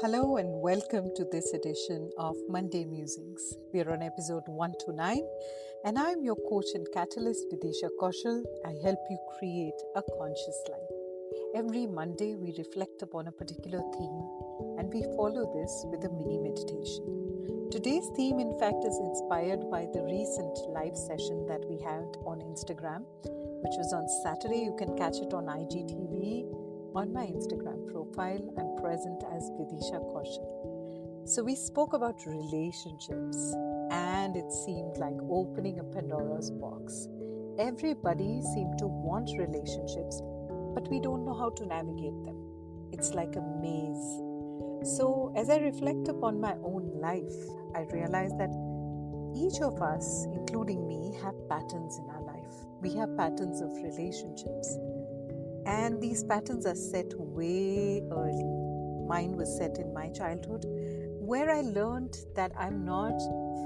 Hello and welcome to this edition of Monday Musings. We are on episode 129 and I'm your coach and catalyst Vidisha Kaushal. I help you create a conscious life. Every Monday we reflect upon a particular theme and we follow this with a mini meditation. Today's theme in fact is inspired by the recent live session that we had on Instagram, which was on Saturday. You can catch it on IGTV. On my Instagram profile, I'm present as Vidisha Kaushal. So we spoke about relationships and it seemed like opening a Pandora's box. Everybody seemed to want relationships, but we don't know how to navigate them. It's like a maze. So as I reflect upon my own life, I realize that each of us, including me, have patterns in our life. We have patterns of relationships. And these patterns are set way early. Mine was set in my childhood, where I learned that I'm not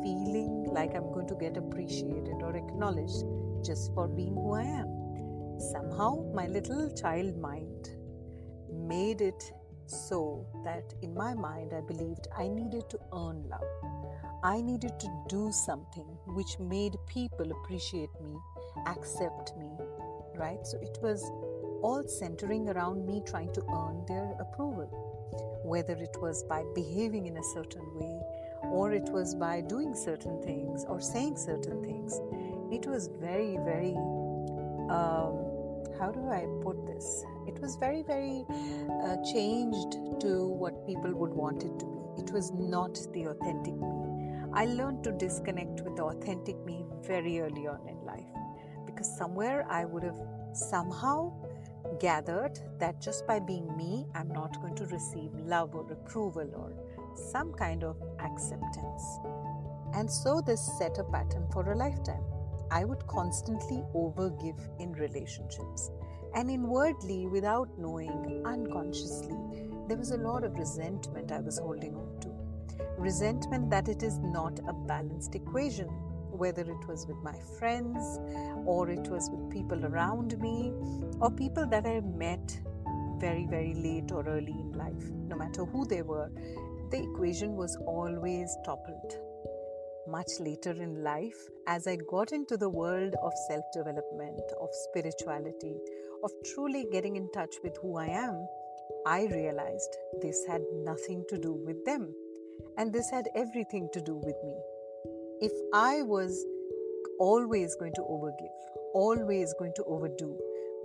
feeling like I'm going to get appreciated or acknowledged just for being who I am. Somehow, my little child mind made it so that in my mind, I believed I needed to earn love. I needed to do something which made people appreciate me, accept me, right? So it was all centering around me trying to earn their approval, whether it was by behaving in a certain way or it was by doing certain things or saying certain things. It was very, very, how do I put this? It was very, very changed to what people would want it to be. It was not the authentic me. I learned to disconnect with the authentic me very early on in life because somewhere I would have somehow gathered that just by being me, I'm not going to receive love or approval or some kind of acceptance. And so this set a pattern for a lifetime. I would constantly overgive in relationships. And inwardly, without knowing, unconsciously, there was a lot of resentment I was holding on to. Resentment that it is not a balanced equation, whether it was with my friends or it was with people around me or people that I met very, very late or early in life. No matter who they were, the equation was always toppled. Much later in life, as I got into the world of self-development, of spirituality, of truly getting in touch with who I am, I realized this had nothing to do with them and this had everything to do with me. If I was always going to overgive, always going to overdo,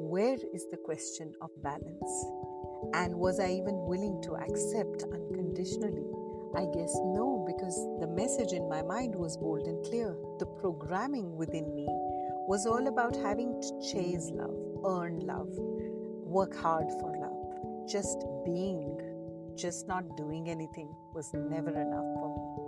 where is the question of balance? And was I even willing to accept unconditionally? I guess no, because the message in my mind was bold and clear. The programming within me was all about having to chase love, earn love, work hard for love. Just being, just not doing anything was never enough for me.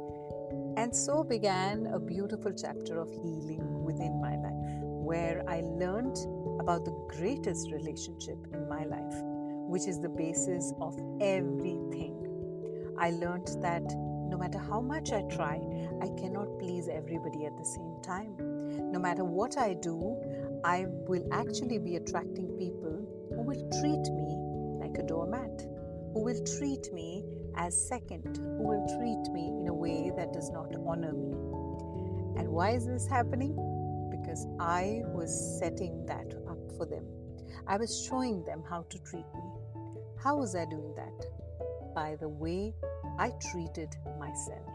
And so began a beautiful chapter of healing within my life, where I learned about the greatest relationship in my life, which is the basis of everything. I learned that no matter how much I try, I cannot please everybody at the same time. No matter what I do, I will actually be attracting people who will treat me like a doormat, who will treat me as second, who will treat me in a way that does not honor me. And why is this happening? Because I was setting that up for them. I was showing them how to treat me. How was I doing that? By the way I treated myself.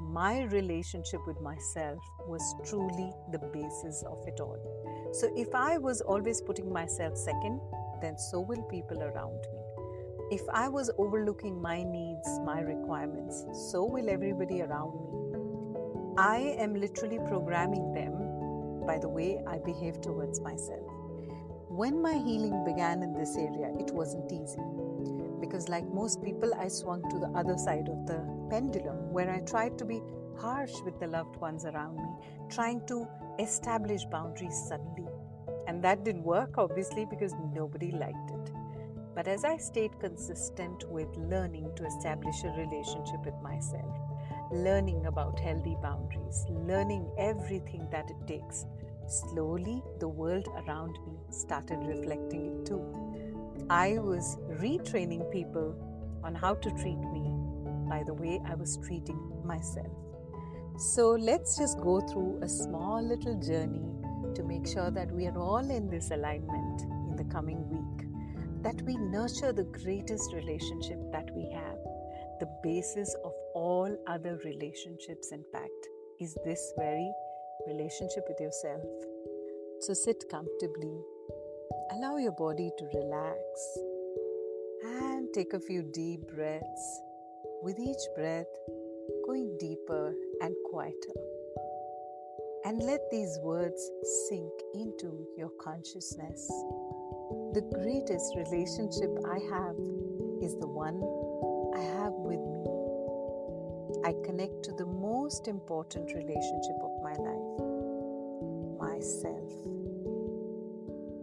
My relationship with myself was truly the basis of it all. So if I was always putting myself second, then so will people around me. If I was overlooking my needs, my requirements, so will everybody around me. I am literally programming them by the way I behave towards myself. When my healing began in this area, it wasn't easy. Because like most people, I swung to the other side of the pendulum, where I tried to be harsh with the loved ones around me, trying to establish boundaries suddenly. And that didn't work, obviously, because nobody liked it. But as I stayed consistent with learning to establish a relationship with myself, learning about healthy boundaries, learning everything that it takes, slowly the world around me started reflecting it too. I was retraining people on how to treat me by the way I was treating myself. So let's just go through a small little journey to make sure that we are all in this alignment in the coming week, that we nurture the greatest relationship that we have. The basis of all other relationships, in fact, is this very relationship with yourself. So sit comfortably, allow your body to relax, and take a few deep breaths. With each breath, going deeper and quieter. And let these words sink into your consciousness. The greatest relationship I have is the one I have with me. I connect to the most important relationship of my life, myself.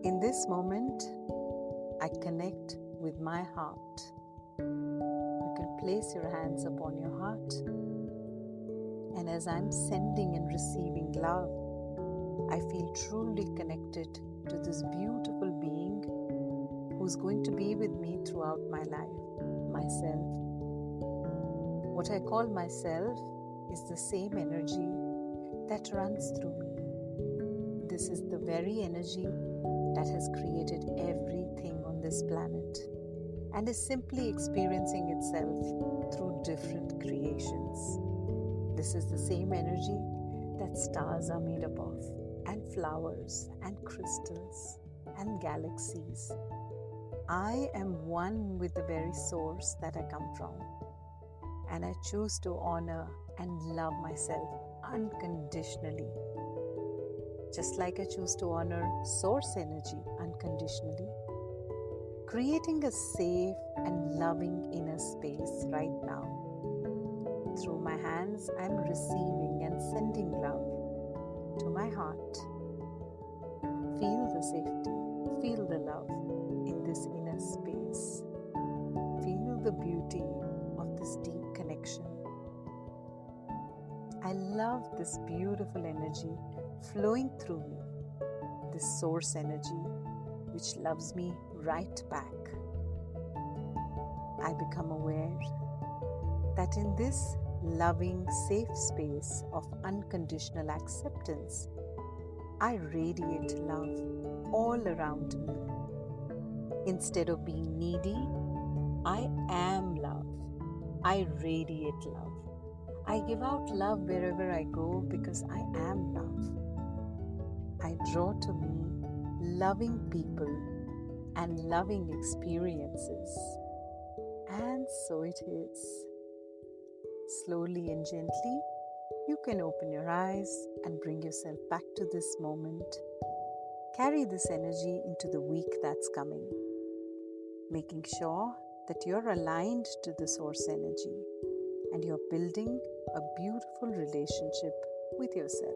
In this moment, I connect with my heart. You can place your hands upon your heart. And as I'm sending and receiving love, I feel truly connected to this beautiful being who's going to be with me throughout my life, myself. What I call myself is the same energy that runs through me. This is the very energy that has created everything on this planet and is simply experiencing itself through different creations. This is the same energy that stars are made up of, and flowers, and crystals, and galaxies. I am one with the very source that I come from, and I choose to honor and love myself unconditionally. Just like I choose to honor source energy unconditionally, creating a safe and loving inner space right now. Through my hands, I'm receiving and sending love to my heart. Feel the safety, feel the love in this inner space. Feel the beauty of this deep connection. I love this beautiful energy flowing through me, this source energy which loves me right back. I become aware that in this loving, safe space of unconditional acceptance, I radiate love all around me. Instead of being needy, I am love. I radiate love. I give out love wherever I go because I am love. I draw to me loving people and loving experiences. And so it is. Slowly and gently, you can open your eyes and bring yourself back to this moment. Carry this energy into the week that's coming, making sure that you're aligned to the source energy and you're building a beautiful relationship with yourself.